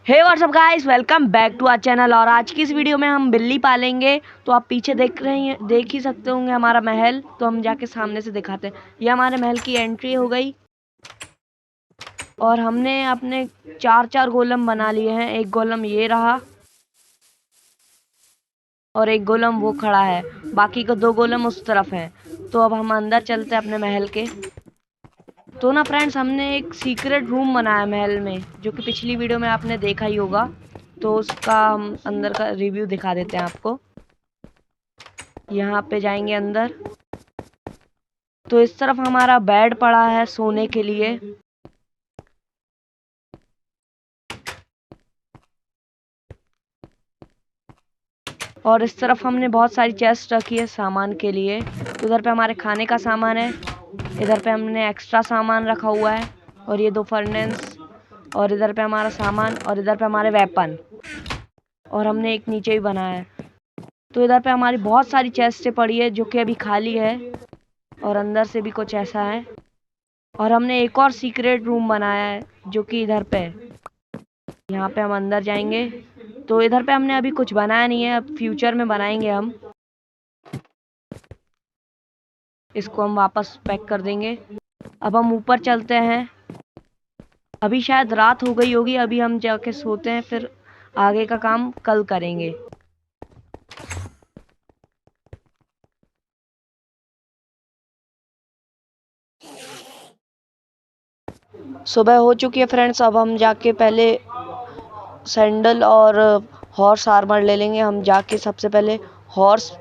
Hey what's up guys, welcome back to our channel. और आज की इस वीडियो में हम बिल्ली पालेंगे। तो आप पीछे देख ही सकते होंगे हमारा महल। तो हम जाके सामने से दिखाते हैं। ये हमारे महल की एंट्री हो गई और हमने अपने चार गोलम बना लिए हैं। एक गोलम ये रहा और एक गोलम वो खड़ा है, बाकी का 2 गोलम उस तरफ है। तो अब हम अंदर चलते हैं अपने महल के। तो ना फ्रेंड्स, हमने एक सीक्रेट रूम बनाया महल में, जो कि पिछली वीडियो में आपने देखा ही होगा। तो उसका हम अंदर का रिव्यू दिखा देते हैं आपको। यहाँ पे जाएंगे अंदर तो इस तरफ हमारा बेड पड़ा है सोने के लिए। और इस तरफ हमने बहुत सारी चेस्ट रखी है सामान के लिए। तो उधर पे हमारे खाने का सामान है, इधर पे हमने एक्स्ट्रा सामान रखा हुआ है। और ये 2 फर्नेस, और इधर पे हमारा सामान, और इधर पे हमारे वेपन। और हमने एक नीचे भी बनाया है। तो इधर पे हमारी बहुत सारी चेस्टें पड़ी है जो कि अभी खाली है, और अंदर से भी कुछ ऐसा है। और हमने एक और सीक्रेट रूम बनाया है जो कि इधर पे है। यहाँ पे हम अंदर जाएंगे। तो इधर पे हमने अभी कुछ बनाया नहीं है, अब फ्यूचर में बनाएंगे हम। इसको हम वापस पैक कर देंगे। अब हम ऊपर चलते हैं। अभी शायद रात हो गई होगी, अभी हम जाके सोते हैं, फिर आगे का काम कल करेंगे। सुबह हो चुकी है फ्रेंड्स। अब हम जाके पहले सैंडल और हॉर्स आर्मर ले लेंगे। हम जाके सबसे पहले हॉर्स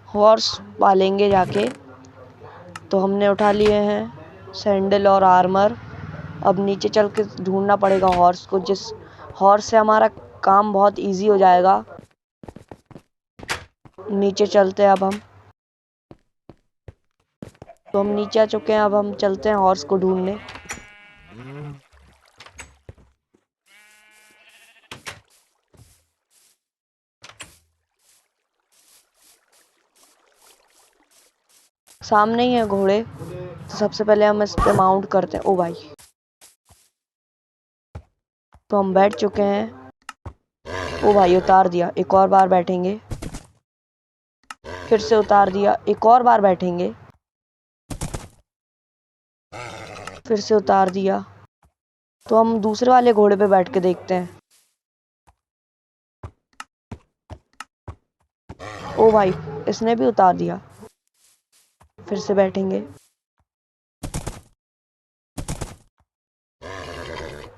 हॉर्स पालेंगे जाके। तो हमने उठा लिए हैं सैंडल और आर्मर। अब नीचे चल के ढूंढना पड़ेगा हॉर्स को, जिस हॉर्स से हमारा काम बहुत इजी हो जाएगा। नीचे चलते हैं अब हम। तो हम नीचे आ चुके हैं, अब हम चलते हैं हॉर्स को ढूंढने। सामने ही है घोड़े। तो सबसे पहले हम इस पे माउंट करते हैं। ओ भाई, तो हम बैठ चुके हैं। ओ भाई, उतार दिया। एक और बार बैठेंगे। फिर से उतार दिया। एक और बार बैठेंगे। फिर से उतार दिया। तो हम दूसरे वाले घोड़े पे बैठ के देखते हैं। ओ भाई, इसने भी उतार दिया। फिर से बैठेंगे।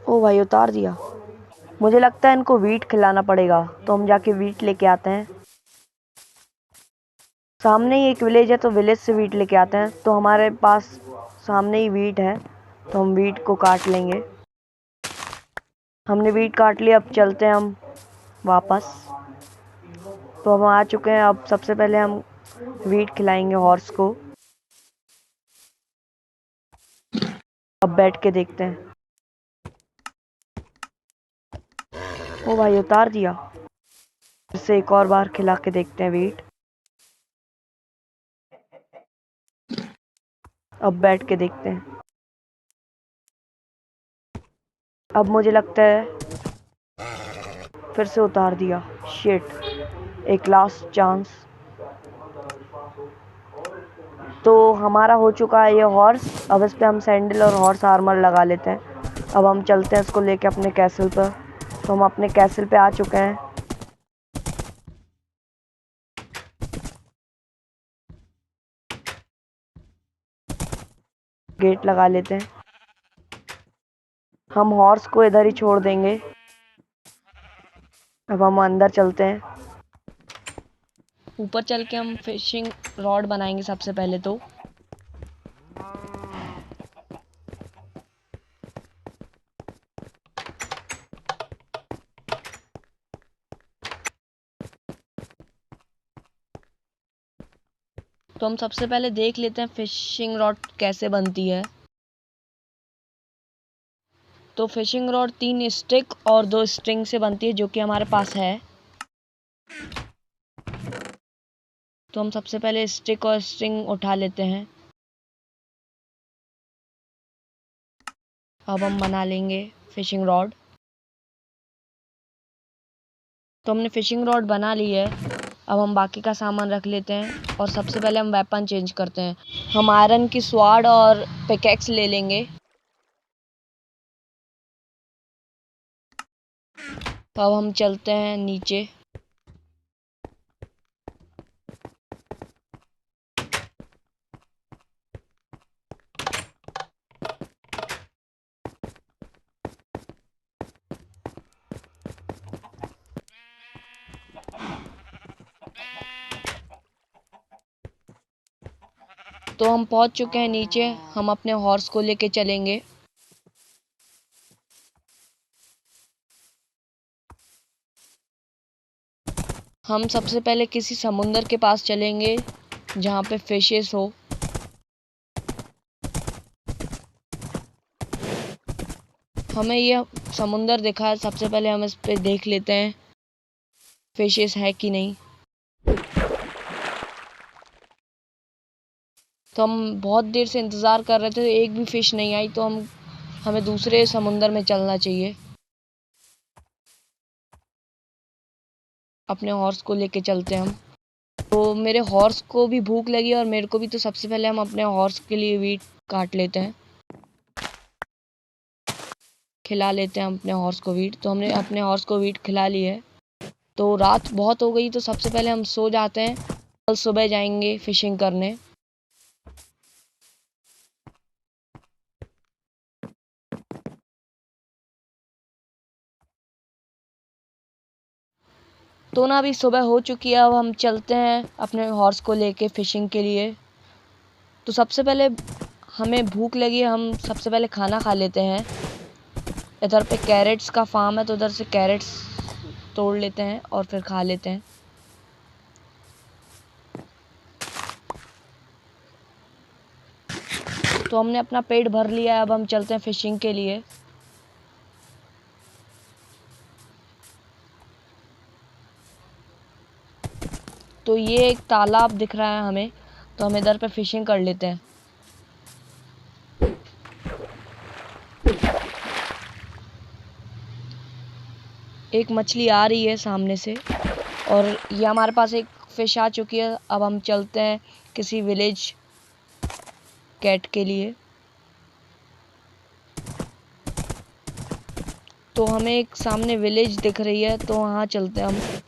ओ भाई, उतार दिया। मुझे लगता है इनको वीट खिलाना पड़ेगा, तो हम जाके वीट लेके आते हैं। सामने ही एक विलेज है, तो विलेज से वीट लेके आते हैं। तो हमारे पास सामने ही वीट है, तो हम वीट को काट लेंगे। हमने वीट काट लिया। अब चलते हैं हम वापस। तो हम आ चुके हैं। अब सबसे पहले हम वीट खिलाएंगे हॉर्स को। अब बैठ के देखते हैं। ओ भाई, उतार दिया। फिर से एक और बार खिला के देखते हैं वीट। अब बैठ के देखते हैं। अब मुझे लगता है फिर से उतार दिया। शिट, एक लास्ट चांस। तो हमारा हो चुका है ये हॉर्स। अब इस पे हम सैंडल और हॉर्स आर्मर लगा लेते हैं। अब हम चलते हैं इसको लेके अपने कैसल पर। तो हम अपने कैसल पे आ चुके हैं। गेट लगा लेते हैं। हम हॉर्स को इधर ही छोड़ देंगे। अब हम अंदर चलते हैं। ऊपर चल के हम फिशिंग रॉड बनाएंगे सबसे पहले। तो हम सबसे पहले देख लेते हैं फिशिंग रॉड कैसे बनती है। तो फिशिंग रॉड 3 स्टिक और 2 स्ट्रिंग से बनती है, जो कि हमारे पास है। तो हम सबसे पहले स्टिक और स्ट्रिंग उठा लेते हैं। अब हम बना लेंगे फिशिंग रॉड। तो हमने फिशिंग रॉड बना ली है। अब हम बाकी का सामान रख लेते हैं और सबसे पहले हम वेपन चेंज करते हैं। हम आयरन की स्वाड और पिकैक्स ले लेंगे। तो अब हम चलते हैं नीचे। तो हम पहुंच चुके हैं नीचे। हम अपने हॉर्स को लेके चलेंगे। हम सबसे पहले किसी समुंदर के पास चलेंगे जहाँ पे फिशेस हो। हमें ये समुंदर दिखा है, सबसे पहले हम इस पे देख लेते हैं फिशेस है कि नहीं। तो हम बहुत देर से इंतज़ार कर रहे थे, एक भी फिश नहीं आई, तो हमें दूसरे समुंदर में चलना चाहिए। अपने हॉर्स को लेके चलते हैं हम। तो मेरे हॉर्स को भी भूख लगी और मेरे को भी, तो सबसे पहले हम अपने हॉर्स के लिए वीट काट लेते हैं, खिला लेते हैं अपने हॉर्स को वीट। तो हमने अपने हॉर्स को वीट खिला ली है। तो रात बहुत हो गई, तो सबसे पहले हम सो जाते हैं। कल सुबह जाएंगे फिशिंग करने। तो ना अभी सुबह हो चुकी है। अब हम चलते हैं अपने हॉर्स को लेके फिशिंग के लिए। तो सबसे पहले हमें भूख लगी है, हम सबसे पहले खाना खा लेते हैं। इधर पे कैरेट्स का फार्म है, तो उधर से कैरेट्स तोड़ लेते हैं और फिर खा लेते हैं। तो हमने अपना पेट भर लिया है। अब हम चलते हैं फिशिंग के लिए। तो ये एक तालाब दिख रहा है हमें, तो हम इधर पे फिशिंग कर लेते हैं। एक मछली आ रही है सामने से और ये हमारे पास एक फिश आ चुकी है। अब हम चलते हैं किसी विलेज कैट के लिए। तो हमें एक सामने विलेज दिख रही है, तो वहाँ चलते हैं हम।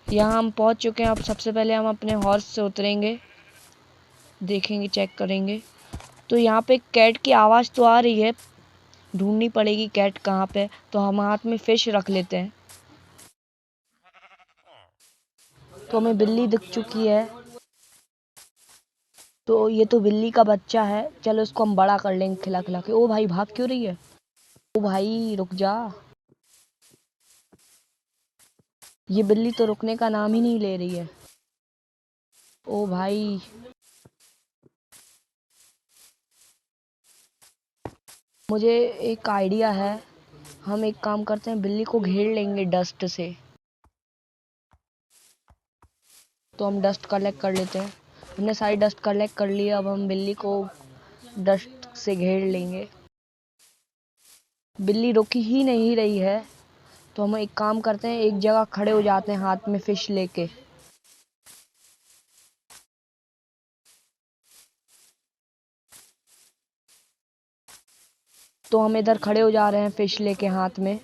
यहाँ हम पहुँच चुके हैं। अब सबसे पहले हम अपने हॉर्स से उतरेंगे, देखेंगे, चेक करेंगे। तो यहाँ पे कैट की आवाज़ तो आ रही है, ढूंढनी पड़ेगी कैट कहाँ पे। तो हम हाथ में फिश रख लेते हैं। तो हमें बिल्ली दिख चुकी है। तो ये तो बिल्ली का बच्चा है, चलो इसको हम बड़ा कर लेंगे खिला खिला के। ओ भाई भाग क्यों रही है? ओ भाई रुक जा। ये बिल्ली तो रुकने का नाम ही नहीं ले रही है। ओ भाई, मुझे एक आइडिया है। हम एक काम करते हैं, बिल्ली को घेर लेंगे डस्ट से। तो हम डस्ट कलेक्ट कर लेते हैं। हमने सारी डस्ट कलेक्ट कर ली है। अब हम बिल्ली को डस्ट से घेर लेंगे। बिल्ली रुक ही नहीं रही है, तो हम एक काम करते हैं, एक जगह खड़े हो जाते हैं हाथ में फिश लेके। तो हम इधर खड़े हो जा रहे हैं फिश लेके हाथ में।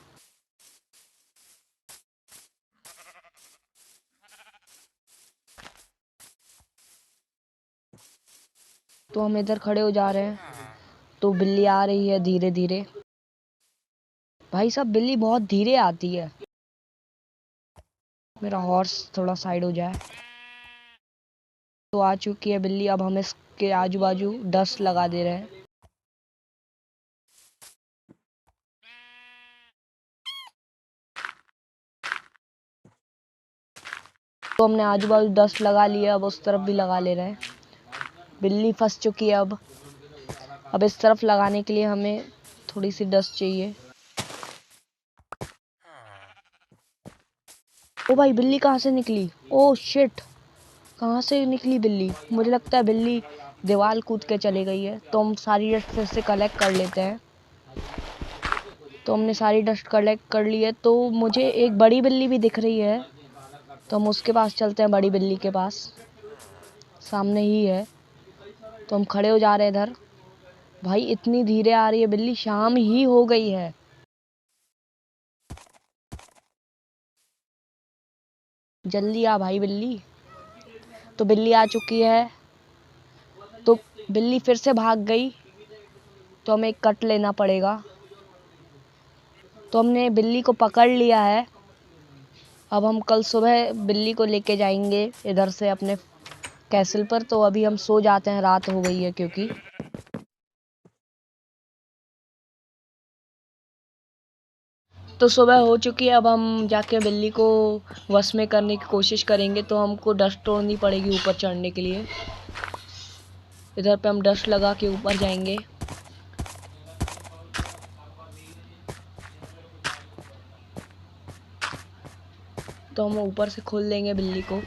तो हम इधर खड़े हो जा रहे हैं। तो बिल्ली आ रही है धीरे धीरे। भाई साहब, बिल्ली बहुत धीरे आती है। मेरा हॉर्स थोड़ा साइड हो जाए। तो आ चुकी है बिल्ली। अब हम इसके आजू बाजू डस्ट लगा दे रहे हैं। तो हमने आजू बाजू डस्ट लगा लिया, अब उस तरफ भी लगा ले रहे हैं। बिल्ली फंस चुकी है। अब इस तरफ लगाने के लिए हमें थोड़ी सी डस्ट चाहिए। ओ भाई, बिल्ली कहाँ से निकली? ओ शिट, कहाँ से निकली बिल्ली? मुझे लगता है बिल्ली दीवार कूद के चली गई है। तो हम सारी डस्ट फिर से कलेक्ट कर लेते हैं। तो हमने सारी डस्ट कलेक्ट कर ली है। तो मुझे एक बड़ी बिल्ली भी दिख रही है, तो हम उसके पास चलते हैं, बड़ी बिल्ली के पास, सामने ही है। तो हम खड़े हो जा रहे हैं इधर। भाई इतनी धीरे आ रही है बिल्ली, शाम ही हो गई है। जल्दी आ भाई बिल्ली। तो बिल्ली आ चुकी है। तो बिल्ली फिर से भाग गई, तो हमें एक कट लेना पड़ेगा। तो हमने बिल्ली को पकड़ लिया है। अब हम कल सुबह बिल्ली को लेके जाएंगे इधर से अपने कैसल पर। तो अभी हम सो जाते हैं, रात हो गई है क्योंकि। तो सुबह हो चुकी है। अब हम जाके बिल्ली को वश में करने की कोशिश करेंगे। तो हमको डस्ट तोड़नी पड़ेगी ऊपर चढ़ने के लिए। इधर पे हम डस्ट लगा के ऊपर जाएंगे। तो हम ऊपर से खोल देंगे बिल्ली को।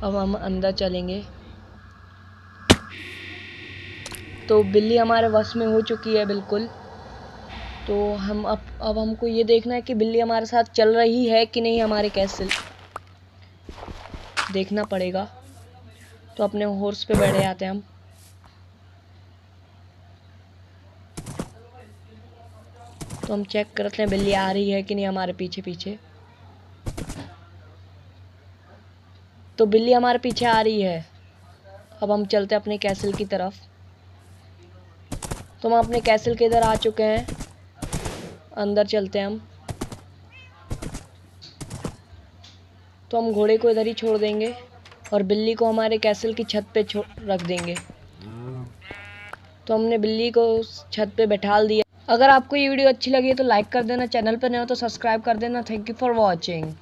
अब हम अंदर चलेंगे। तो बिल्ली हमारे वश में हो चुकी है बिल्कुल। तो हम अब हमको ये देखना है कि बिल्ली हमारे साथ चल रही है कि नहीं, हमारे कैसल देखना पड़ेगा। तो अपने हॉर्स पे बैठे आते हैं हम। तो हम चेक करते हैं बिल्ली आ रही है कि नहीं हमारे पीछे पीछे। तो बिल्ली हमारे पीछे आ रही है। अब हम चलते हैं अपने कैसल की तरफ। तो हम अपने कैसल के इधर आ चुके हैं, अंदर चलते हैं हम। तो हम घोड़े को इधर ही छोड़ देंगे और बिल्ली को हमारे कैसल की छत पे रख देंगे। तो हमने बिल्ली को छत पे बैठाल दिया। अगर आपको ये वीडियो अच्छी लगी है तो लाइक कर देना, चैनल पर नए हो तो सब्सक्राइब कर देना। Thank you for watching.